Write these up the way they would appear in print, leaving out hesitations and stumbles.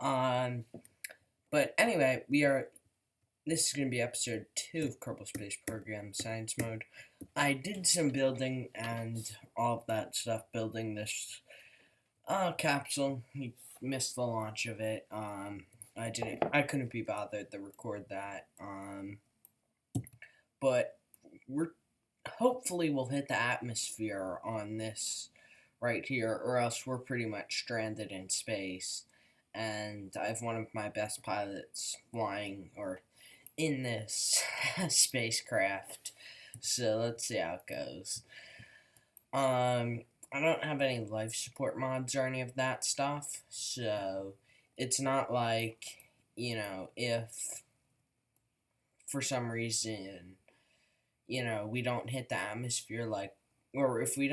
Um, but anyway, this is going to be episode 2 of Kerbal Space Program Science Mode. I did some building and all of that stuff, building this capsule. We missed the launch of it. I couldn't be bothered to record that. But we're hopefully we'll hit the atmosphere on this right here, or else we're pretty much stranded in space. And I have one of my best pilots flying or in this spacecraft. So let's see how it goes. I don't have any life support mods or any of that stuff, so it's not like, if for some reason, we don't hit the atmosphere, or if we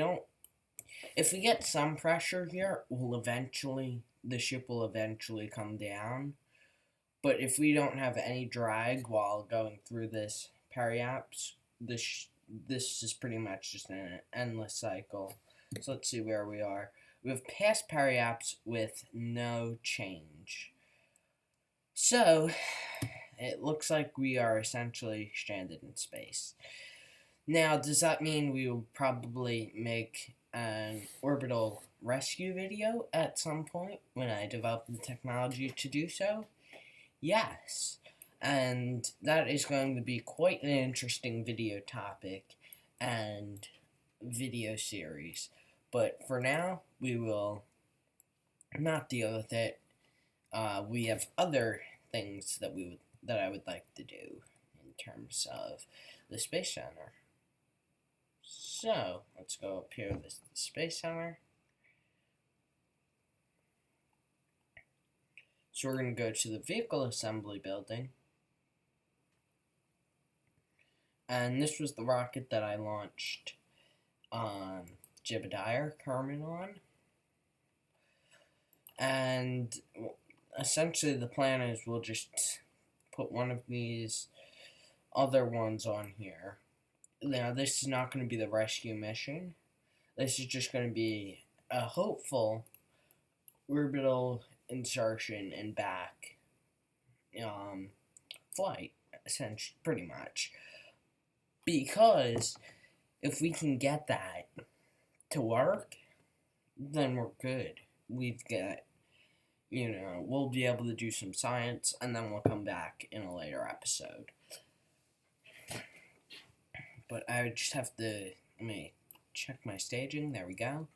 get some pressure here, the ship will eventually come down. But if we don't have any drag while going through this periapse, this is pretty much just an endless cycle. So let's see where we are. We have passed periapse with no change. So it looks like we are essentially stranded in space. Now, does that mean we will probably make an orbital rescue video at some point when I develop the technology to do so? Yes. And that is going to be quite an interesting video topic and video series. But for now, we will not deal with it. We have other things that I would like to do in terms of the Space Center. So, let's go up here to the Space Center. So we're going to go to the Vehicle Assembly Building. And this was the rocket that I launched Jebediah Kerman on. And essentially the plan is we'll just put one of these other ones on here. Now, this is not going to be the rescue mission. This is just going to be a hopeful orbital insertion and back flight, essentially, pretty much. Because if we can get that to work, then we're good. We've got, we'll be able to do some science, and then we'll come back in a later episode. But I would just have to, let me check my staging, there we go.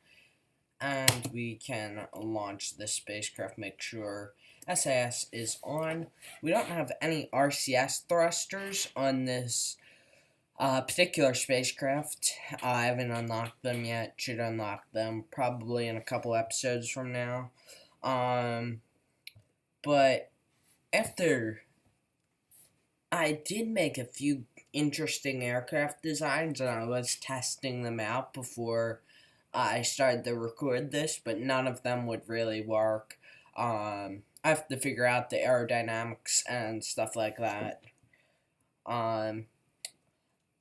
And we can launch the spacecraft, make sure SAS is on. We don't have any RCS thrusters on this particular spacecraft. I haven't unlocked them yet, should unlock them probably in a couple episodes from now. But after I did make a few interesting aircraft designs, and I was testing them out before I started to record this, but none of them would really work. I have to figure out the aerodynamics and stuff like that.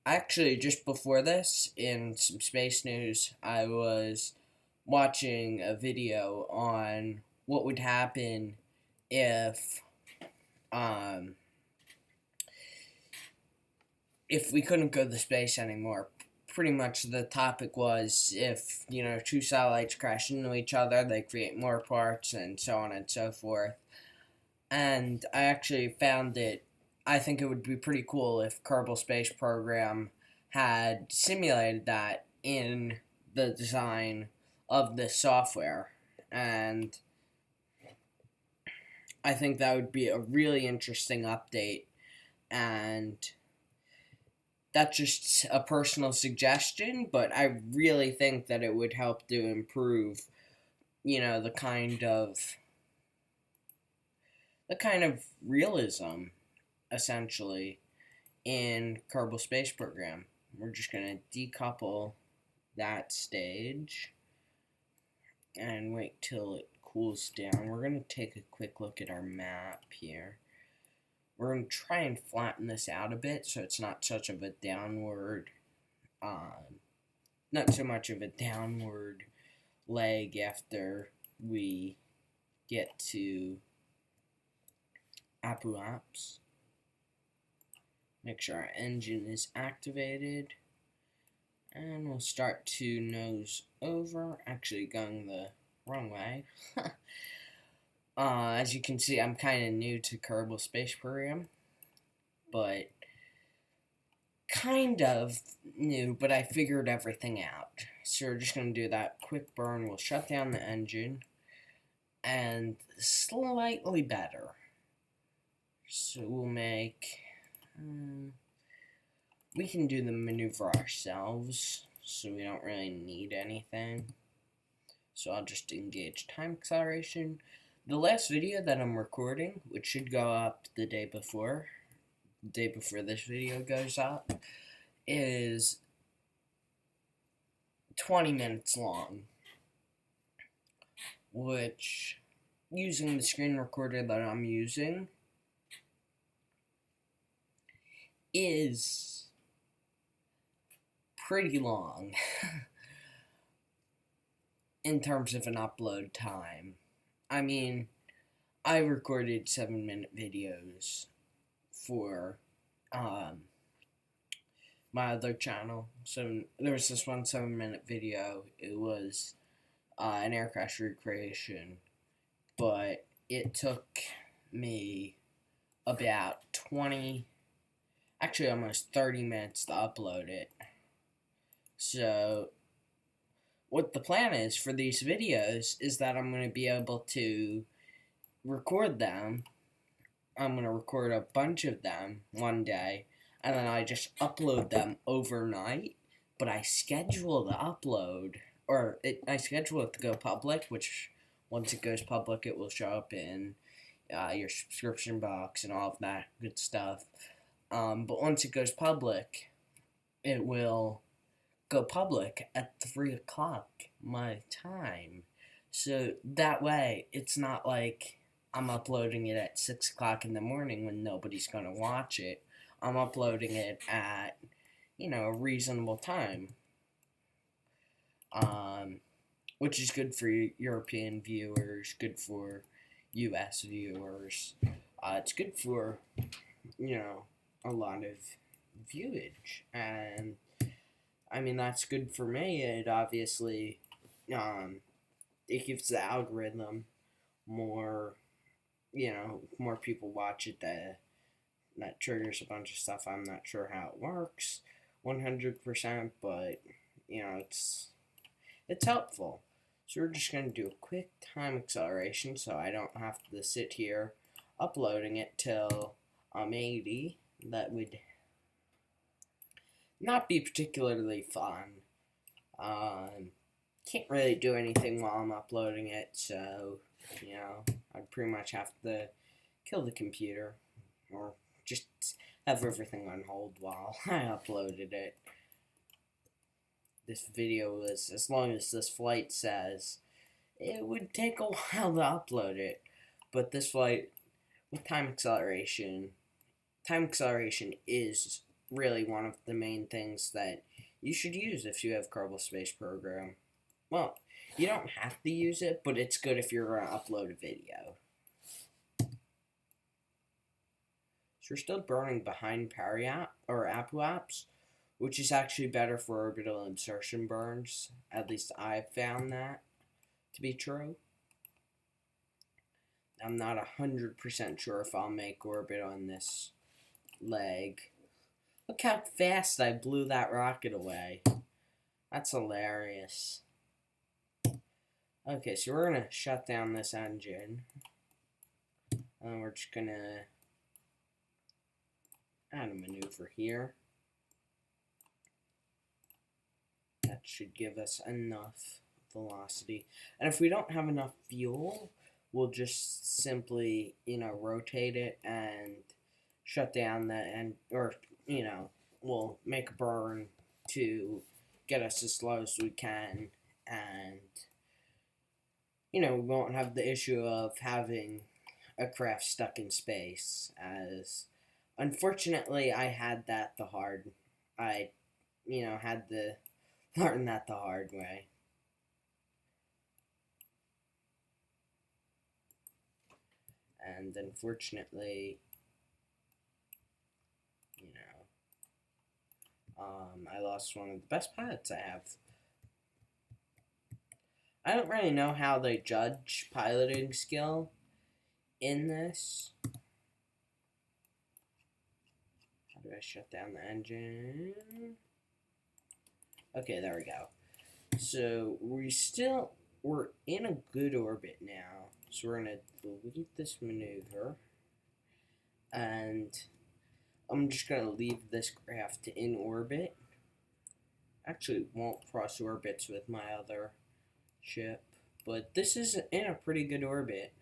Actually, just before this, in some space news, I was watching a video on what would happen if we couldn't go to space anymore. Pretty much the topic was if, two satellites crash into each other, they create more parts and so on and so forth. And I actually found I think it would be pretty cool if Kerbal Space Program had simulated that in the design of this software. And I think that would be a really interesting update, and that's just a personal suggestion, but I really think that it would help to improve, the kind of realism, essentially, in Kerbal Space Program. We're just going to decouple that stage and wait till it cools down. We're going to take a quick look at our map here. We're going to try and flatten this out a bit so it's not such of a downward, not so much of a downward leg after we get to Apple Apps. Make sure our engine is activated. And we'll start to nose over. Actually going the wrong way. As you can see, I'm kind of new to Kerbal Space program. But kind of new, but I figured everything out. So we're just going to do that quick burn. We'll shut down the engine. And slightly better. So we'll make... we can do the maneuver ourselves, so we don't really need anything. So I'll just engage time acceleration. The last video that I'm recording, which should go up the day before this video goes up, is 20 minutes long, which, using the screen recorder that I'm using, is pretty long in terms of an upload time. I mean, I recorded 7-minute videos for my other channel. So there was this one 7-minute video. It was an air crash recreation, but it took me about almost 30 minutes to upload it. So what the plan is for these videos is that I'm going to be able to record them. I'm going to record a bunch of them one day, and then I just upload them overnight. But I schedule the upload, I schedule it to go public, which once it goes public, it will show up in your subscription box and all of that good stuff. But once it goes public, it will go public at 3 o'clock my time. So that way, it's not like I'm uploading it at 6 o'clock in the morning when nobody's going to watch it. I'm uploading it at, a reasonable time. Which is good for European viewers, good for US viewers. It's good for, a lot of viewage, and I mean that's good for me. It obviously it gives the algorithm more, more people watch it. That triggers a bunch of stuff. I'm not sure how it works 100%, but it's helpful. So we're just going to do a quick time acceleration so I don't have to sit here uploading it till I'm 80. That would not be particularly fun. Can't really do anything while I'm uploading it, so, I'd pretty much have to kill the computer, or just have everything on hold while I uploaded it. This video was, as long as this flight says, it would take a while to upload it, but this flight, with time acceleration is really one of the main things that you should use if you have Kerbal Space program. Well, you don't have to use it, but it's good if you're going to upload a video. So we're still burning behind Apple Apps, which is actually better for orbital insertion burns. At least I've found that to be true. I'm not 100% sure if I'll make orbit on this leg. Look how fast I blew that rocket away. That's hilarious. Okay, so we're going to shut down this engine. And we're just going to add a maneuver here. That should give us enough velocity. And if we don't have enough fuel, we'll just simply, rotate it and shut down the end, or, we'll make a burn to get us as slow as we can, and, we won't have the issue of having a craft stuck in space, as, unfortunately, I had that the hard, had to learn that the hard way. And unfortunately, you know, I lost one of the best pilots I have. I don't really know how they judge piloting skill in this. How do I shut down the engine? Okay, there we go. So we're in a good orbit now. So we're gonna delete this maneuver, and I'm just gonna leave this craft in orbit. Actually, won't cross orbits with my other ship, but this is in a pretty good orbit.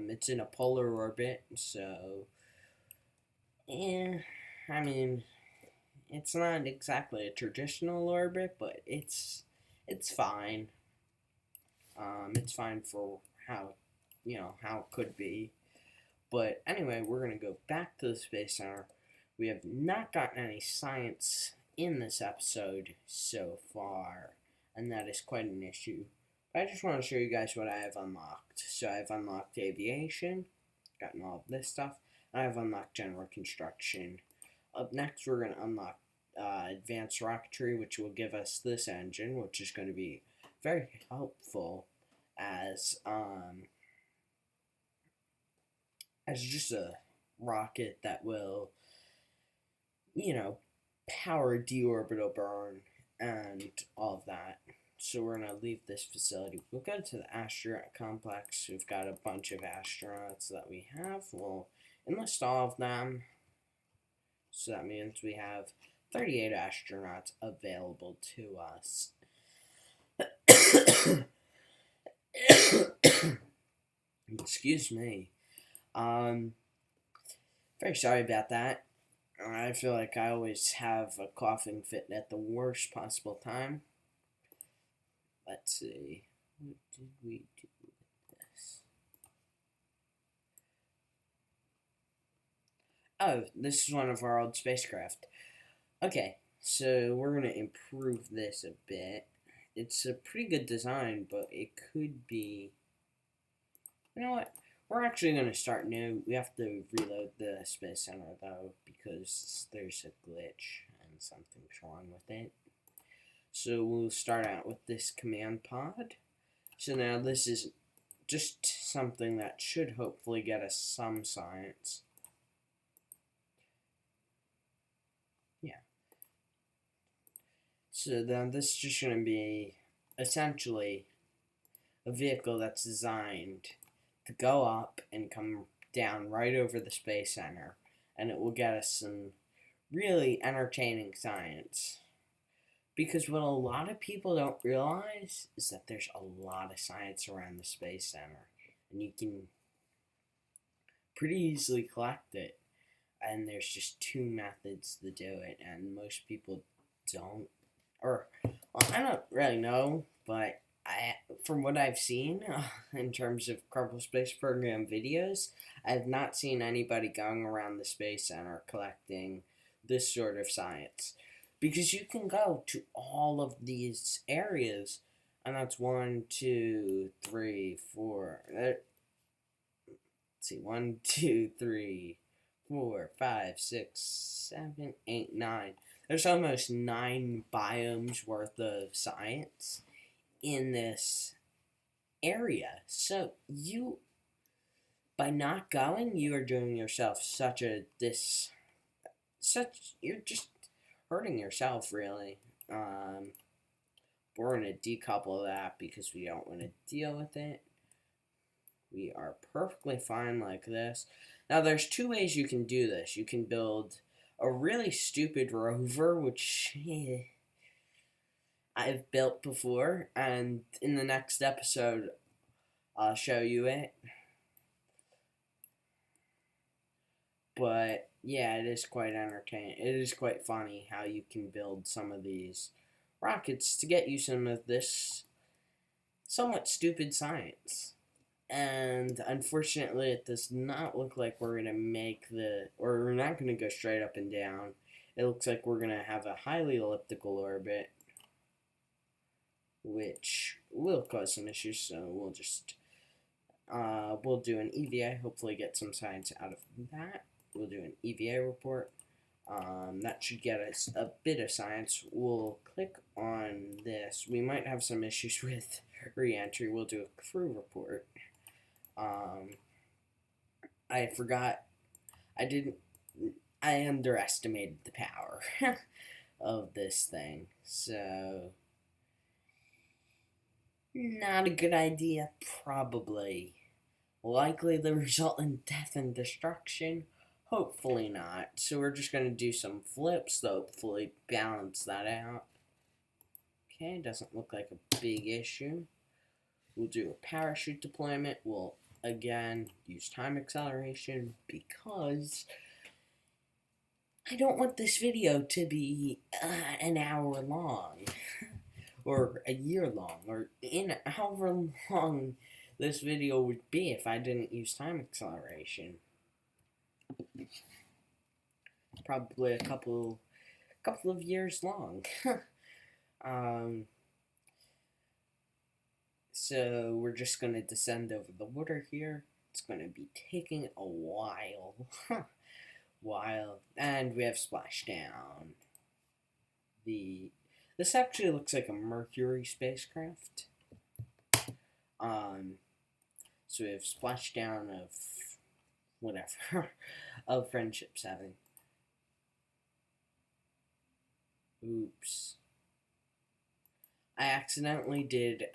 It's in a polar orbit, so I mean, it's not exactly a traditional orbit, but it's fine. It's fine for how how it could be. But anyway, we're gonna go back to the Space Center. We have not gotten any science in this episode so far, and that is quite an issue. I just want to show you guys what I have unlocked. So I've unlocked aviation, gotten all of this stuff, and I've unlocked general construction. Up next, we're going to unlock advanced rocketry, which will give us this engine, which is going to be very helpful as just a rocket that will, power deorbital burn and all of that. So we're going to leave this facility. We'll go to the astronaut complex. We've got a bunch of astronauts that we have. We'll enlist all of them. So that means we have 38 astronauts available to us. Excuse me. Very sorry about that. I feel like I always have a coughing fit at the worst possible time. Let's see. What did we do with this? Oh, this is one of our old spacecraft. Okay, so we're going to improve this a bit. It's a pretty good design, but it could be... You know what? We're actually going to start new. We have to reload the Space Center, though, because there's a glitch and something's wrong with it. So we'll start out with this command pod. So now this is just something that should hopefully get us some science. Yeah. So then this is just going to be essentially a vehicle that's designed to go up and come down right over the Space Center, and it will get us some really entertaining science. Because what a lot of people don't realize is that there's a lot of science around the Space Center, and you can pretty easily collect it. And there's just two methods to do it, and most people don't. Or, well, I don't really know, but from what I've seen in terms of Kerbal Space Program videos, I have not seen anybody going around the Space Center collecting this sort of science. Because you can go to all of these areas, and that's 1, 2, 3, 4. Let's see, 1, 2, 3, 4, 5, 6, 7, 8, 9. There's almost 9 biomes worth of science in this area. So by not going, you are doing yourself you're just hurting yourself, really. We're going to decouple that because we don't want to deal with it. We are perfectly fine like this. Now, there's 2 ways you can do this. You can build a really stupid rover, which I've built before, and in the next episode, I'll show you it. But yeah, it is quite entertaining. It is quite funny how you can build some of these rockets to get you some of this somewhat stupid science. And unfortunately, it does not look like we're going to we're not going to go straight up and down. It looks like we're going to have a highly elliptical orbit, which will cause some issues, so we'll just We'll do an EVA, hopefully get some science out of that. We'll do an EVA report. That should get us a bit of science. We'll click on this. We might have some issues with re-entry. We'll do a crew report. I forgot. I underestimated the power of this thing. So, not a good idea, probably. Likely the result in death and destruction. Hopefully not. So we're just going to do some flips to hopefully balance that out. Okay, doesn't look like a big issue. We'll do a parachute deployment. We'll, again, use time acceleration because I don't want this video to be an hour long. Or a year long. Or however long this video would be if I didn't use time acceleration. Probably a couple of years long. So we're just going to descend over the water here. It's going to be taking a while. And we have splashdown. This actually looks like a Mercury spacecraft. So we have splashdown of whatever of Friendship 7. Oops. I accidentally did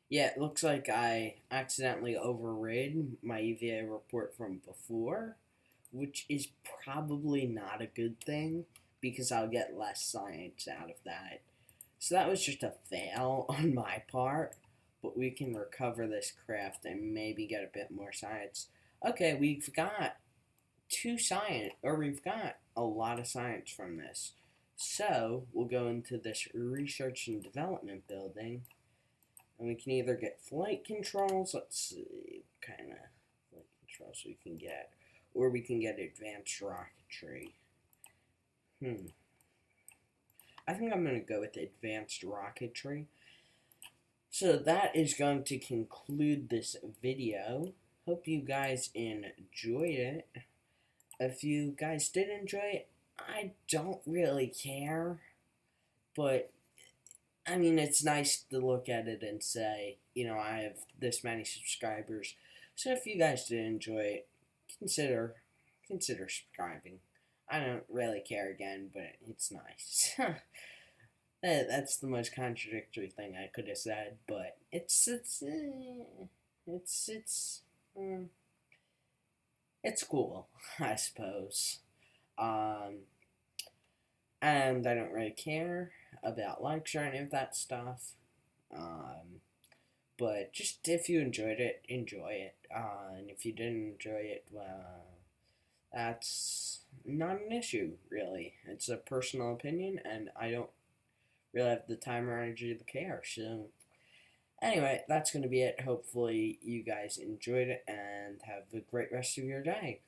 yeah, it looks like I accidentally overrid my EVA report from before, which is probably not a good thing because I'll get less science out of that. So that was just a fail on my part, but we can recover this craft and maybe get a bit more science. Okay, we've got we've got a lot of science from this. So we'll go into this research and development building, and we can either get flight controls, let's see what kind of flight controls we can get, or we can get advanced rocketry. I think I'm going to go with advanced rocketry. So that is going to conclude this video. Hope you guys enjoyed it. If you guys did enjoy it, I don't really care. But, I mean, it's nice to look at it and say, you know, I have this many subscribers. So if you guys did enjoy it, consider subscribing. I don't really care again, but it's nice. That's the most contradictory thing I could have said, but it's cool, I suppose. And I don't really care about likes or any of that stuff. But just if you enjoyed it, enjoy it. And if you didn't enjoy it, well, that's not an issue, really. It's a personal opinion, and I don't really have the time or energy to care. So, anyway, that's going to be it. Hopefully, you guys enjoyed it, and have a great rest of your day.